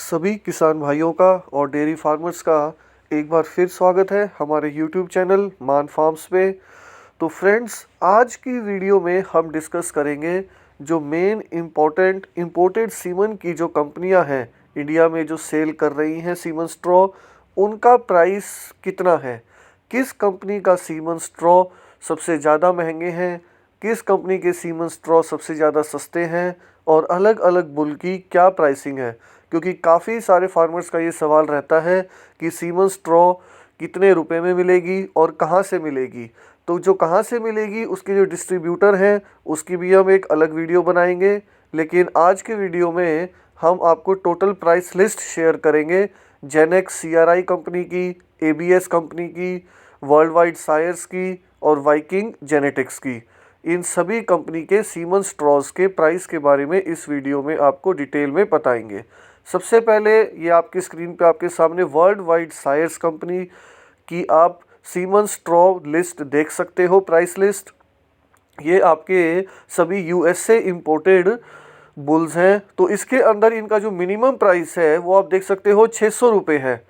सभी किसान भाइयों का और डेयरी फार्मर्स का एक बार फिर स्वागत है हमारे यूट्यूब चैनल मान फार्म्स पे। तो फ्रेंड्स, आज की वीडियो में हम डिस्कस करेंगे जो मेन इम्पोर्टेंट इम्पोर्टेड सीमन की जो कंपनियां हैं इंडिया में जो सेल कर रही हैं सीमन स्ट्रॉ, उनका प्राइस कितना है, किस कंपनी का सीमन स्ट्रॉ सबसे ज़्यादा महंगे हैं, किस कंपनी के सीमन स्ट्रॉ सबसे ज़्यादा सस्ते हैं और अलग अलग बुल की क्या प्राइसिंग है। क्योंकि काफ़ी सारे फार्मर्स का ये सवाल रहता है कि सीमन स्ट्रॉ कितने रुपए में मिलेगी और कहाँ से मिलेगी। तो जो कहाँ से मिलेगी उसके जो डिस्ट्रीब्यूटर हैं उसकी भी हम एक अलग वीडियो बनाएंगे, लेकिन आज के वीडियो में हम आपको टोटल प्राइस लिस्ट शेयर करेंगे जेनेक्स CRI कंपनी की, ABS कंपनी की, वर्ल्ड वाइड सायर्स की और वाइकिंग जेनेटिक्स की। इन सभी कंपनी के सीमन स्ट्रॉज के प्राइस के बारे में इस वीडियो में आपको डिटेल में बताएंगे। सबसे पहले ये आपकी स्क्रीन पे आपके सामने वर्ल्ड वाइड सायर्स कंपनी की आप सीमन स्ट्रॉ लिस्ट देख सकते हो, प्राइस लिस्ट। ये आपके सभी USA इम्पोर्टेड बुल्स हैं। तो इसके अंदर इनका जो मिनिमम प्राइस है वो आप देख सकते हो 600 रुपये है,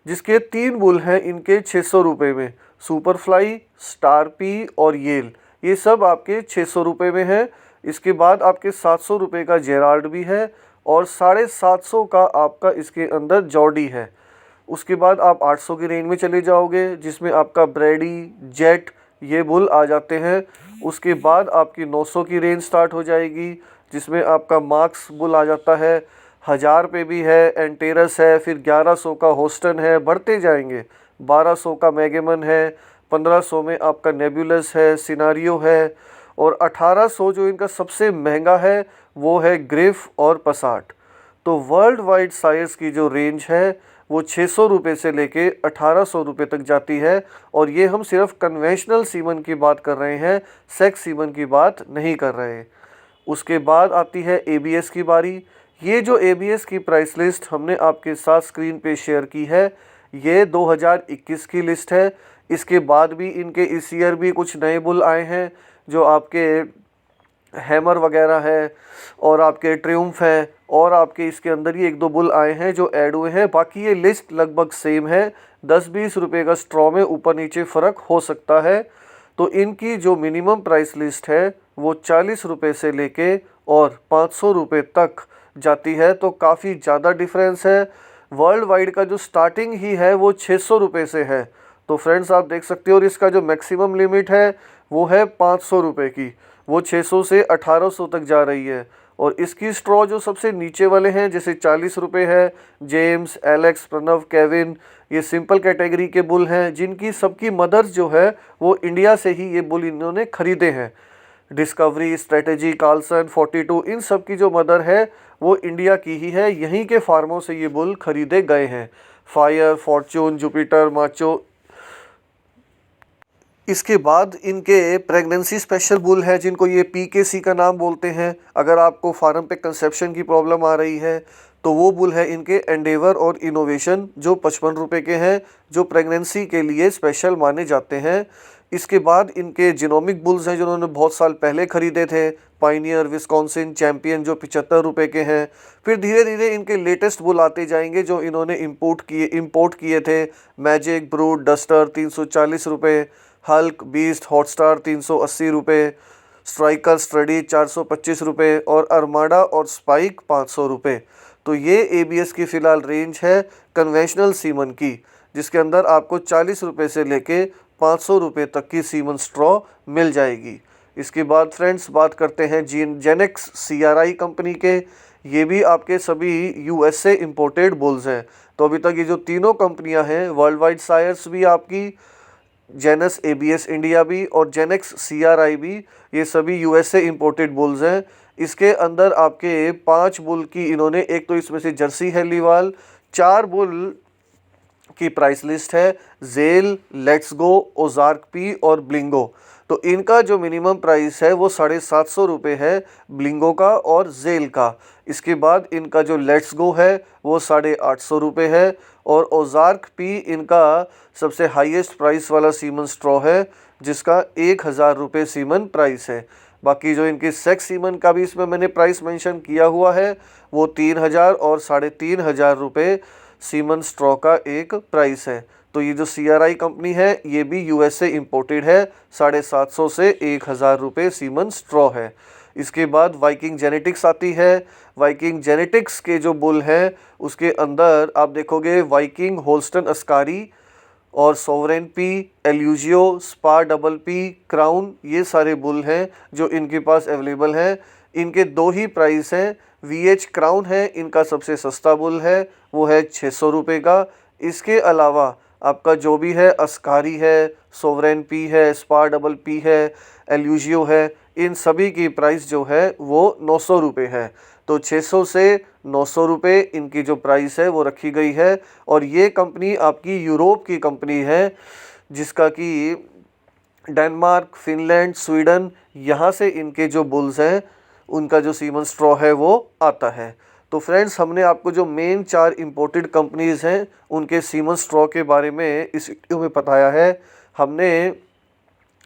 जिसके 3 बुल हैं इनके 600 रुपये में, सुपरफ्लाई, स्टार पी और येल, ये सब आपके 600 रुपये में है। इसके बाद आपके 700 रुपये का जेराल्ड भी है और 750 का आपका इसके अंदर जॉर्डी है। उसके बाद आप 800 की रेंज में चले जाओगे जिसमें आपका ब्रेडी, जेट ये बुल आ जाते हैं। उसके बाद आपकी 900 की रेंज स्टार्ट हो जाएगी जिसमें आपका मार्क्स बुल आ जाता है, 1000 पे भी है, एंटेरस है, फिर 1100 का होस्टन है, बढ़ते जाएंगे। 1200 का मैगेमन है, 1500 में आपका नेबुलस है, सिनारियो है और 1800 जो इनका सबसे महंगा है वो है ग्रिफ और पसाट। तो वर्ल्ड वाइड साइज की जो रेंज है वो 600 रुपये से लेके 1800 रुपये तक जाती है। और ये हम सिर्फ कन्वेंशनल सीमन की बात कर रहे हैं, सेक्स सीमन की बात नहीं कर रहे। उसके बाद आती है ABS की बारी। ये जो ABS की प्राइस लिस्ट हमने आपके साथ स्क्रीन पे शेयर की है, ये 2021 की लिस्ट है। इसके बाद भी इनके इस ईयर भी कुछ नए बुल आए हैं, जो आपके हैमर वगैरह है और आपके ट्रिम्फ है, और आपके इसके अंदर ही 1-2 बुल आए हैं जो ऐड हुए हैं। बाकी ये लिस्ट लगभग सेम है, 10-20 रुपये का स्ट्रॉ में ऊपर नीचे फ़र्क हो सकता है। तो इनकी जो मिनिमम प्राइस लिस्ट है वो 40 रुपये से लेके और 500 रुपये तक जाती है। तो काफ़ी ज़्यादा डिफरेंस है। वर्ल्ड वाइड का जो स्टार्टिंग ही है वो 600 रुपये से है। तो फ्रेंड्स आप देख सकते हो, और इसका जो मैक्सिमम लिमिट है वो है 500 रुपये की, वो 600 से 1800 तक जा रही है। और इसकी स्ट्रॉ जो सबसे नीचे वाले हैं जैसे 40 रुपये है, जेम्स, एलेक्स, प्रणव, केविन, ये सिंपल कैटेगरी के बुल हैं जिनकी सबकी मदर्स जो है वो इंडिया से ही ये बुल इन्होंने खरीदे हैं। डिस्कवरी, स्ट्रेटेजी, कार्लसन, 42, इन सब की जो मदर है वो इंडिया की ही है, यहीं के फार्मों से ये बुल खरीदे गए हैं। Fire, Fortune, Jupiter, macho. इसके बाद इनके प्रेगनेंसी स्पेशल बुल है जिनको ये PKC का नाम बोलते हैं। अगर आपको फार्म पे कंसेप्शन की प्रॉब्लम आ रही है तो वो बुल है इनके एंडेवर और इनोवेशन, जो 55 रुपये के हैं, जो प्रेगनेंसी के लिए स्पेशल माने जाते हैं। इसके बाद इनके जिनोमिक बुल्स हैं जिन्होंने बहुत साल पहले ख़रीदे थे, पाइनियर, विस्कॉन्सिन, चैम्पियन, जो 75 रुपये के हैं। फिर धीरे धीरे इनके लेटेस्ट बुल आते जाएंगे जो इन्होंने इंपोर्ट किए थे। मैजिक, ब्रूड, डस्टर 340 रुपये, हल्क, बीस्ट, हॉटस्टार 380 रुपये, स्ट्राइकर, स्टडी 425 रुपये और अरमाडा और स्पाइक 500 रुपये। तो ये ABS की फ़िलहाल रेंज है कन्वेंशनल सीमन की, जिसके अंदर आपको 40 रुपये से लेके 500 रुपये तक की सीमन स्ट्रॉ मिल जाएगी। इसके बाद फ्रेंड्स बात करते हैं जेनेक्स CRI कंपनी के। ये भी आपके सभी USA इम्पोर्टेड बुल्स हैं। तो अभी तक ये जो तीनों कंपनियां हैं, वर्ल्ड वाइड सायर्स भी आपकी, जेनस ABS इंडिया भी और जेनेक्स CRI भी, ये सभी USA इम्पोर्टेड बुल्स हैं। इसके अंदर आपके 5 बुल की इन्होंने, एक तो इसमें से जर्सी है लीवाल, 4 बुल की प्राइस लिस्ट है, जेल, लेट्स गो, ओजार्क पी और ब्लिंगो। तो इनका जो मिनिमम प्राइस है वो 750 रुपये है ब्लिंगो का और जेल का। इसके बाद इनका जो लेट्स गो है वो 850 रुपये है और ओजार्क पी इनका सबसे हाईएस्ट प्राइस वाला सीमन स्ट्रॉ है जिसका 1000 रुपये सीमन प्राइस है। बाकी जो इनकी सेक्स सीमन का भी इसमें मैंने प्राइस मेंशन किया हुआ है वो 3000 और 3500 रुपये सीमन स्ट्रॉ का एक प्राइस है। तो ये जो CRI कंपनी है ये भी US से इम्पोर्टेड है, 750 से 1000 रुपये सीमन स्ट्रॉ है। इसके बाद वाइकिंग जेनेटिक्स आती है। वाइकिंग जेनेटिक्स के जो बुल हैं उसके अंदर आप देखोगे वाइकिंग, होल्स्टन अस्कारी और सोवरेन पी, एल्यूजियो, स्पा डबल पी, क्राउन, ये सारे बुल हैं जो इनके पास अवेलेबल हैं। इनके दो ही प्राइस हैं। VH क्राउन है इनका सबसे सस्ता बुल है, वो है 600 रुपये का। इसके अलावा आपका जो भी है अस्कारी है, सोवरेन पी है, स्पा डबल पी है, एल्यूजियो है, इन सभी की प्राइस जो है वो 900 रुपये है। तो 600 से 900 रुपये इनकी जो प्राइस है वो रखी गई है। और ये कंपनी आपकी यूरोप की कंपनी है जिसका कि डेनमार्क, फिनलैंड, स्वीडन, यहाँ से इनके जो बुल्स हैं उनका जो सीमन स्ट्रॉ है वो आता है। तो फ्रेंड्स हमने आपको जो मेन 4 इम्पोर्टेड कंपनीज़ हैं उनके सीमन स्ट्रॉ के बारे में इस वीडियो में बताया है। हमने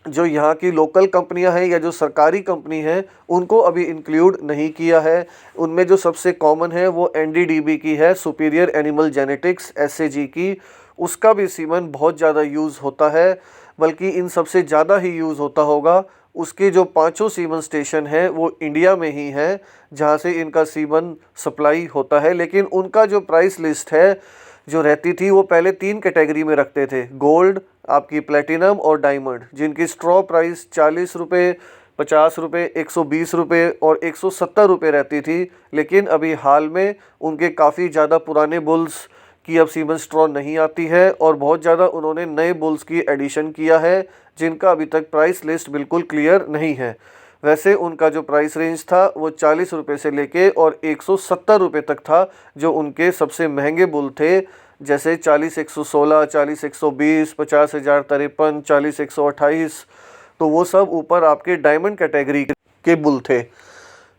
जो यहाँ की लोकल कंपनियां हैं या जो सरकारी कंपनी है उनको अभी इंक्लूड नहीं किया है। उनमें जो सबसे कॉमन है वो NDDB की है, सुपीरियर एनिमल जेनेटिक्स, SAG की। उसका भी सीमन बहुत ज़्यादा यूज़ होता है, बल्कि इन सबसे ज़्यादा ही यूज़ होता होगा। उसके जो 5 सीमन स्टेशन हैं वो इंडिया में ही है जहाँ से इनका सीमन सप्लाई होता है। लेकिन उनका जो प्राइस लिस्ट है जो रहती थी वो पहले 3 कैटेगरी में रखते थे, गोल्ड, आपकी प्लेटिनम और डायमंड, जिनकी स्ट्रॉ प्राइस 40 रुपये, 50 रुपये, 120 रुपये और 170 रुपये रहती थी। लेकिन अभी हाल में उनके काफ़ी ज़्यादा पुराने बुल्स की अब सीमन स्ट्रॉ नहीं आती है और बहुत ज़्यादा उन्होंने नए बुल्स की एडिशन किया है जिनका अभी तक प्राइस लिस्ट बिल्कुल क्लियर नहीं है। वैसे उनका जो प्राइस रेंज था वो 40 रुपये से लेके और 170 रुपये तक था जो उनके सबसे महंगे बुल थे, जैसे 40-116, 40-120, 50,053, 40-128। तो वो सब ऊपर आपके डायमंड कैटेगरी के बुल थे।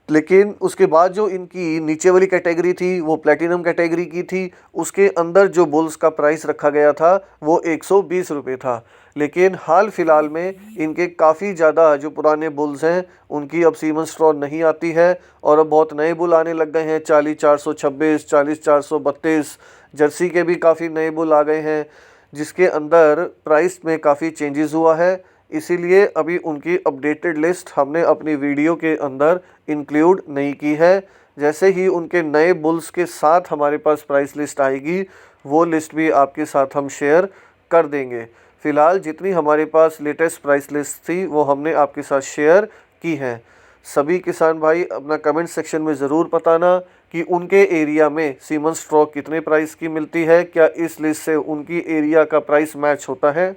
लेकिन उसके बाद जो इनकी नीचे वाली कैटेगरी थी वो प्लेटिनम कैटेगरी की थी। उसके अंदर जो बुल्स का प्राइस रखा गया था वो 120 रुपये था। लेकिन हाल फिलहाल में इनके काफ़ी ज़्यादा जो पुराने बुल्स हैं उनकी अब सीमन स्ट्रॉ नहीं आती है और अब बहुत नए बुल आने लग गए हैं। 40-426, 40-432, जर्सी के भी काफ़ी नए बुल आ गए हैं जिसके अंदर प्राइस में काफ़ी चेंजेस हुआ है। इसीलिए अभी उनकी अपडेटेड लिस्ट हमने अपनी वीडियो के अंदर इंक्लूड नहीं की है। जैसे ही उनके नए बुल्स के साथ हमारे पास प्राइस लिस्ट आएगी वो लिस्ट भी आपके साथ हम शेयर कर देंगे। फ़िलहाल जितनी हमारे पास लेटेस्ट प्राइस लिस्ट थी वो हमने आपके साथ शेयर की है। सभी किसान भाई अपना कमेंट सेक्शन में ज़रूर बताना कि उनके एरिया में सीमन स्ट्रॉ कितने प्राइस की मिलती है, क्या इस लिस्ट से उनकी एरिया का प्राइस मैच होता है,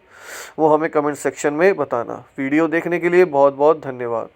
वो हमें कमेंट सेक्शन में बताना। वीडियो देखने के लिए बहुत बहुत धन्यवाद।